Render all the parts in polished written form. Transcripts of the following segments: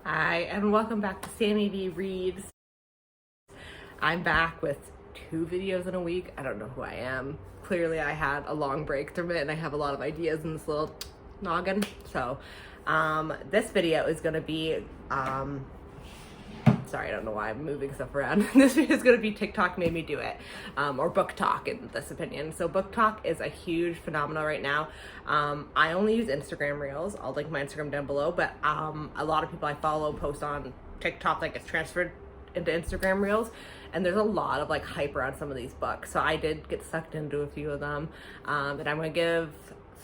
Hi, and welcome back to SamiVReads. I'm back with 2 videos in a week. I don't know who I am. Clearly I had a long break from it and I have a lot of ideas in this little noggin. So this video is going to be, sorry, I don't know why I'm moving stuff around. This video is going to be TikTok made me do it, or Booktok in this opinion. So Booktok is a huge phenomenon right now. I only use Instagram Reels. I'll link my Instagram down below, but a lot of people I follow post on TikTok that gets transferred into Instagram Reels, and there's a lot of like hype around some of these books. So I did get sucked into a few of them, and I'm going to give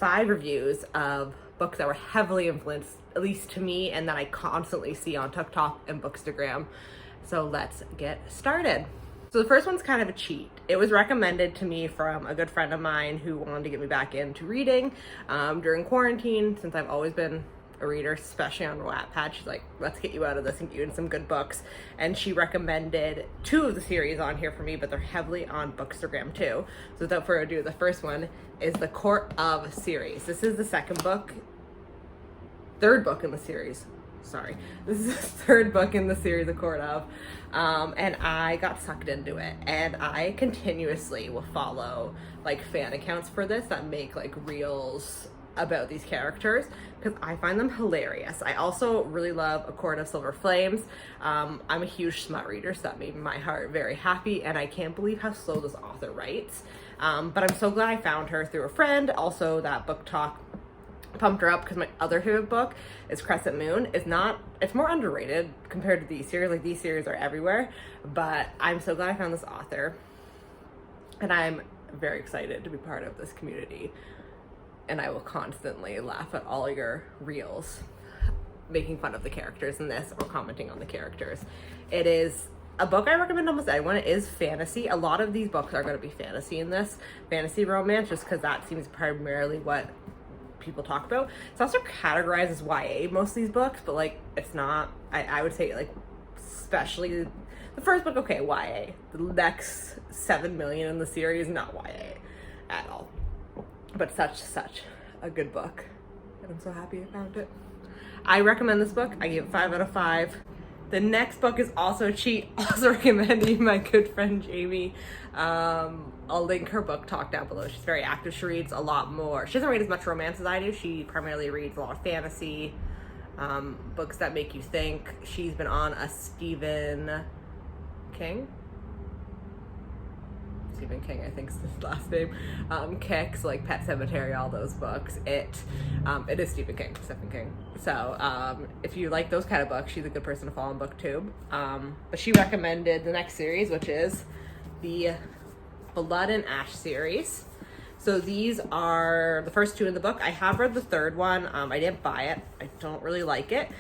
5 reviews of books that were heavily influenced, at least to me, and that I constantly see on TikTok and Bookstagram. So let's get started. So the first one's kind of a cheat. It was recommended to me from a good friend of mine who wanted to get me back into reading during quarantine, since I've always been a reader, especially on Wattpad. She's like, let's get you out of this and get you in some good books. And she recommended 2 of the series on here for me, but they're heavily on Bookstagram too. So without further ado, the first one is the Court of series. This is the third book in the series. Sorry. This is the 3rd book in the series, The Court of. And I got sucked into it. And I continuously will follow like fan accounts for this that make like reels about these characters because I find them hilarious. I also really love A Court of Silver Flames. I'm a huge smut reader, so that made my heart very happy, and I can't believe how slow this author writes. But I'm so glad I found her through a friend. Also, that Booktok pumped her up because my other favorite book is Crescent Moon. It's more underrated compared to these series. Like, these series are everywhere, but I'm so glad I found this author, and I'm very excited to be part of this community. And I will constantly laugh at all your reels making fun of the characters in this or commenting on the characters. It is a book I recommend almost anyone. It is fantasy. A lot of these books are going to be fantasy in this. Fantasy romance, just because that seems primarily what people talk about. It's also categorized as YA, most of these books, but like it's not. I would say like especially the first book, okay, YA. The next 7 million in the series, not YA at all. But such a good book, and I'm so happy I found it. I recommend this book. I give it 5 out of 5. The next book is also a cheat, also recommending my good friend Jamie. I'll link her Booktok down below. She's very active. She reads a lot more. She doesn't read as much romance as I do. She primarily reads a lot of fantasy, books that make you think. She's been on a Stephen King, I think is his last name, Kicks, like Pet Sematary, all those books. It is Stephen King. So if you like those kind of books, she's a good person to follow on BookTube. But she recommended the next series, which is the Blood&ash series. So these are the first 2 in the book. I have read the 3rd one. I didn't buy it. I don't really like it,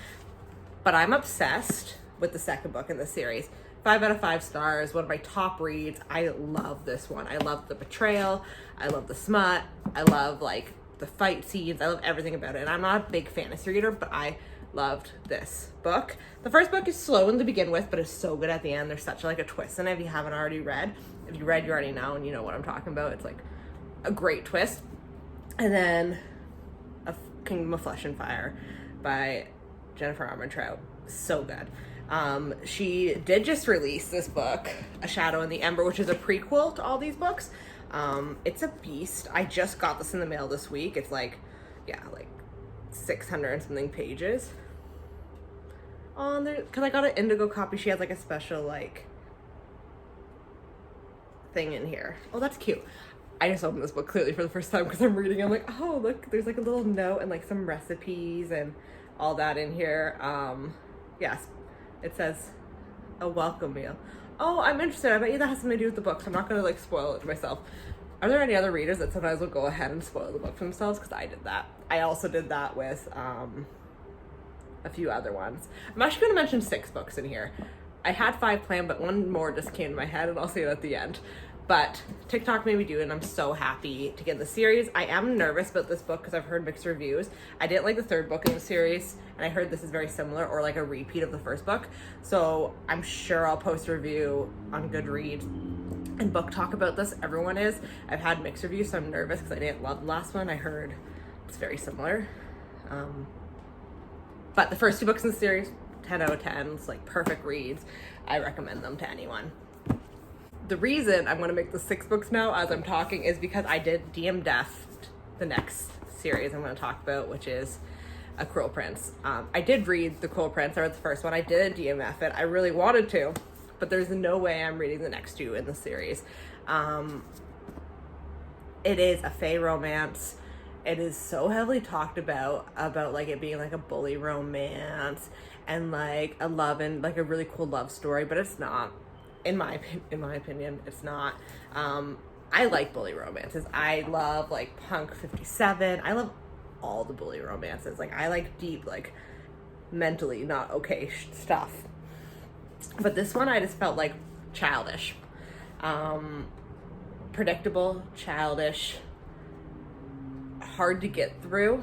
but I'm obsessed with the 2nd book in the series. 5 out of 5 stars, one of my top reads. I love this one. I love the betrayal. I love the smut. I love like the fight scenes. I love everything about it. And I'm not a big fantasy reader, but I loved this book. The first book is slow in to begin with, but it's so good at the end. There's such like a twist in it if you haven't already read. If you read, you already know, and you know what I'm talking about. It's like a great twist. And then Kingdom of Flesh and Fire by Jennifer Armentrout. So good. She did just release this book, A Shadow in the Ember, which is a prequel to all these books. It's a beast. I just got this in the mail this week. It's like, yeah, like 600 and something pages. On there, because I got an Indigo copy. She has like a special like thing in here. Oh, that's cute. I just opened this book clearly for the first time because I'm reading. I'm like, oh, look, there's like a little note and like some recipes and all that in here. Yes. It says a welcome meal. Oh, I'm interested. I bet you that has something to do with the book, so I'm not going to like spoil it to myself. Are there any other readers that sometimes will go ahead and spoil the book for themselves? Because I did that. I also did that with a few other ones. I'm actually going to mention 6 books in here. I had 5 planned, but one more just came to my head, and I'll say it at the end. But TikTok made me do it, and I'm so happy to get the series. I am nervous about this book because I've heard mixed reviews. I didn't like the 3rd book in the series, and I heard this is very similar or like a repeat of the 1st book. So I'm sure I'll post a review on Goodreads and Booktok about this. Everyone is. I've had mixed reviews, so I'm nervous because I didn't love the last one. I heard it's very similar. But the first 2 books in the series, 10 out of 10s, like perfect reads. I recommend them to anyone. The reason I'm going to make the 6 books now as I'm talking is because I did DM Deft the next series I'm going to talk about, which is Acrylic Prince. I did read the Acrylic Prince. I read the first one. I didn't DMF it. I really wanted to, but there's no way I'm reading the next 2 in the series. It is a fae romance. It is so heavily talked about like it being like a bully romance and like a love and like a really cool love story, but it's not. In my opinion, it's not. I like bully romances. I love like Punk 57. I love all the bully romances. Like I like deep, like mentally not okay stuff. But this one I just felt like childish. Predictable, childish, hard to get through.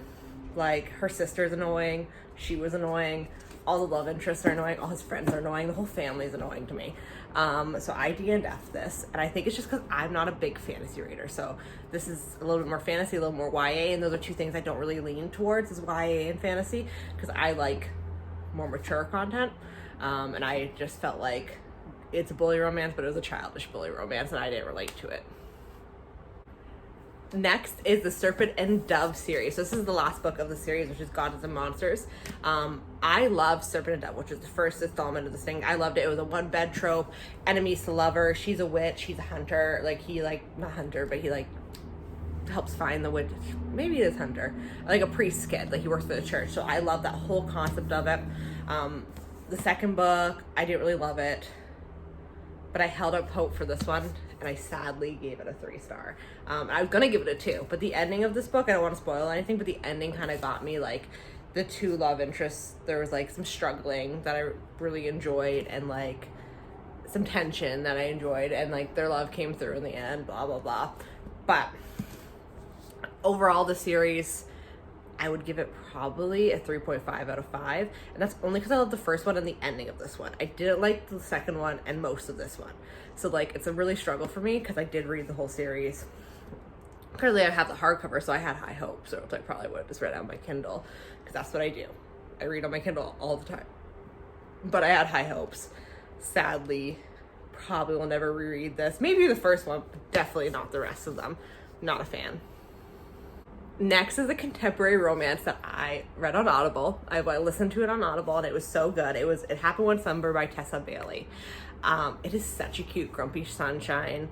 Like her sister's annoying, she was annoying, all the love interests are annoying, all his friends are annoying, the whole family's annoying to me. So I DNF'd this, and I think it's just because I'm not a big fantasy reader. So this is a little bit more fantasy, a little more YA, and those are 2 things I don't really lean towards, is YA and fantasy, because I like more mature content. And I just felt like it's a bully romance, but it was a childish bully romance, and I didn't relate to it. Next is the Serpent and Dove series. So this is the last book of the series, which is Gods and Monsters. I love Serpent and Dove, which is the first installment of this thing. I loved it. It was a 1-bed trope, enemies to lover. She's a witch, he's a hunter. Like he like, not hunter, but he like helps find the witch. Maybe he is hunter. Like a priest kid, like he works for the church. So I love that whole concept of it. The second book, I didn't really love it, but I held up hope for this one, and I sadly gave it a 3-star. I was gonna give it a 2, but the ending of this book, I don't want to spoil anything, but the ending kind of got me. Like the 2 love interests, there was like some struggling that I really enjoyed, and like some tension that I enjoyed, and like their love came through in the end, blah blah blah. But overall, the series, I would give it probably a 3.5 out of 5, and that's only because I love the first one and the ending of this one. I didn't like the second one and most of this one. So like it's a really struggle for me because I did read the whole series. Clearly I have the hardcover, so I had high hopes, so I probably would have just read it on my Kindle, because that's what I do. I read on my Kindle all the time. But I had high hopes. Sadly, probably will never reread this. Maybe the first one, but definitely not the rest of them. Not a fan. Next is a contemporary romance that I read on Audible. I listened to it on Audible, and it was so good. It happened when Sunbur by Tessa Bailey. It is such a cute Grumpy Sunshine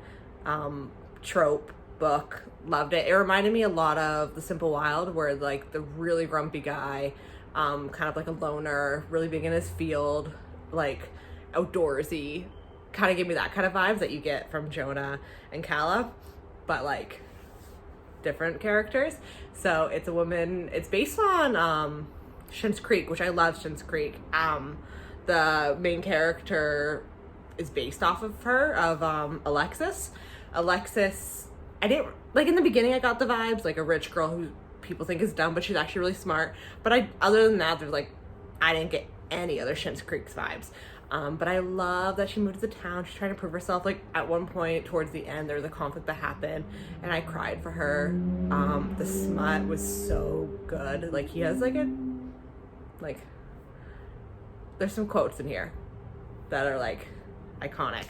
trope book. Loved it. It reminded me a lot of The Simple Wild, where like the really grumpy guy, kind of like a loner, really big in his field, like outdoorsy, kind of gave me that kind of vibes that you get from Jonah and Calla, but like different characters. So it's a woman, it's based on Schitt's Creek, which I love Schitt's Creek. The main character is based off of her, of Alexis. I didn't like, in the beginning I got the vibes like a rich girl who people think is dumb, but she's actually really smart. But other than that, there's like, I didn't get any other Schitt's Creek vibes. But I love that she moved to the town. She's trying to prove herself. Like at one point towards the end, there was a conflict that happened, and I cried for her. The smut was so good. Like he has like there's some quotes in here that are like iconic.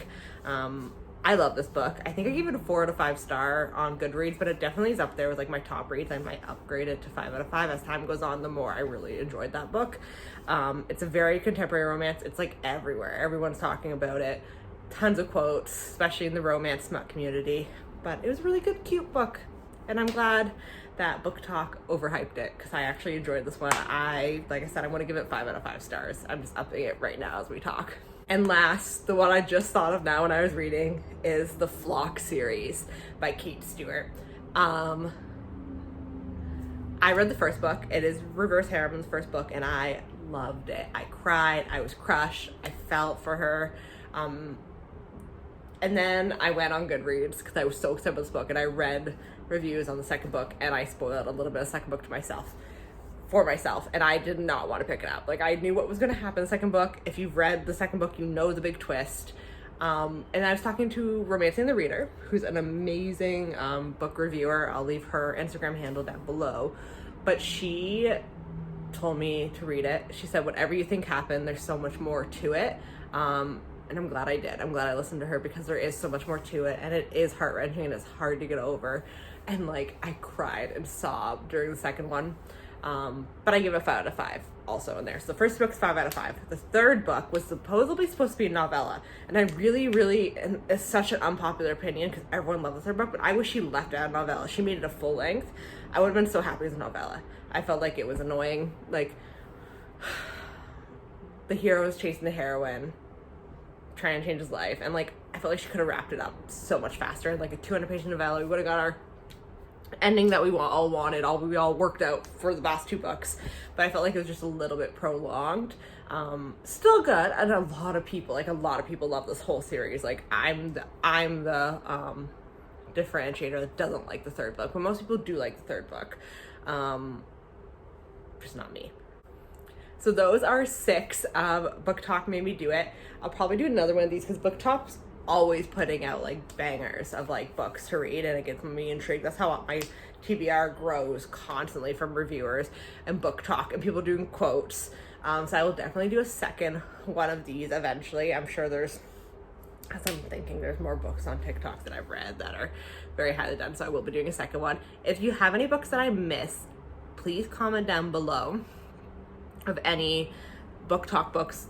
I love this book. I think I gave it a 4 out of 5 star on Goodreads, but it definitely is up there with like my top reads. I might upgrade it to 5 out of 5 as time goes on. The more I really enjoyed that book. It's a very contemporary romance. It's like everywhere. Everyone's talking about it. Tons of quotes, especially in the romance smut community. But it was a really good, cute book. And I'm glad that Booktok overhyped it, because I actually enjoyed this one. Like I said, I'm going to give it 5 out of 5 stars. I'm just upping it right now as we talk. And last, the one I just thought of now when I was reading, is the Flock series by Kate Stewart. I read the first book. It is Reverse Harriman's first book, and I loved it. I cried. I was crushed. I felt for her. And then I went on Goodreads because I was so excited about this book, and I read reviews on the second book, and I spoiled a little bit of the second book for myself, and I did not want to pick it up. Like, I knew what was going to happen in the second book. If you've read the second book, you know the big twist. And I was talking to Romancing the Reader, who's an amazing book reviewer. I'll leave her Instagram handle down below. But she told me to read it. She said, whatever you think happened, there's so much more to it. And I'm glad I did. I'm glad I listened to her, because there is so much more to it, and it is heart-wrenching, and it's hard to get over. And like, I cried and sobbed during the second one. But I give it a 5 out of 5 also in there. So the first book's 5 out of 5. The third book was supposedly supposed to be a novella. And I really, and it's such an unpopular opinion because everyone loves the third book, but I wish she left out a novella. She made it a full length. I would have been so happy as a novella. I felt like it was annoying. Like, the hero was chasing the heroine, trying to change his life. And like, I felt like she could have wrapped it up so much faster. Like a 200-page novella, we would have got our ending that we all wanted, we all worked out for the last 2 books. But I felt like it was just a little bit prolonged. Still good, and a lot of people love this whole series. Like, I'm the differentiator that doesn't like the third book, but most people do like the third book. Just not me. So those are 6 of Booktok Made Me Do It. I'll probably do another one of these because Booktok's always putting out like bangers of like books to read, and it gets me intrigued. That's how my TBR grows constantly, from reviewers and Booktok and people doing quotes. So I will definitely do a second one of these eventually. I'm sure there's more books on TikTok that I've read that are very highly done, so I will be doing a second one. If you have any books that I missed, please comment down below of any Booktok books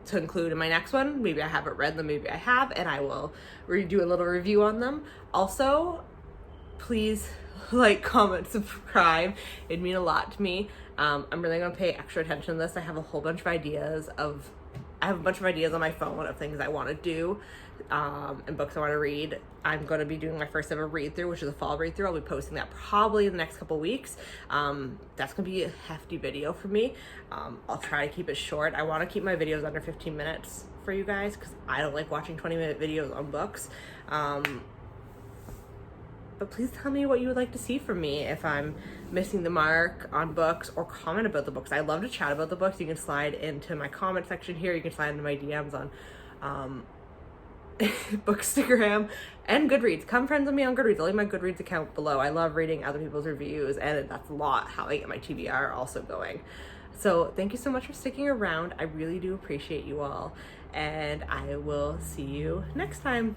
to include in my next one. Maybe I haven't read them, maybe I have, and I will do a little review on them. Also, please like, comment, subscribe. It'd mean a lot to me. I'm really gonna pay extra attention to this. I have a bunch of ideas on my phone of things I want to do, and books I want to read. I'm going to be doing my first ever read through, which is a fall read through. I'll be posting that probably in the next couple weeks. That's going to be a hefty video for me. I'll try to keep it short. I want to keep my videos under 15 minutes for you guys, because I don't like watching 20-minute videos on books. But please tell me what you would like to see from me if I'm missing the mark on books, or comment about the books. I love to chat about the books. You can slide into my comment section here. You can slide into my DMs on Bookstagram and Goodreads. Come friends with me on Goodreads. I'll leave my Goodreads account below. I love reading other people's reviews, and that's a lot how I get my TBR also going. So thank you so much for sticking around. I really do appreciate you all, and I will see you next time.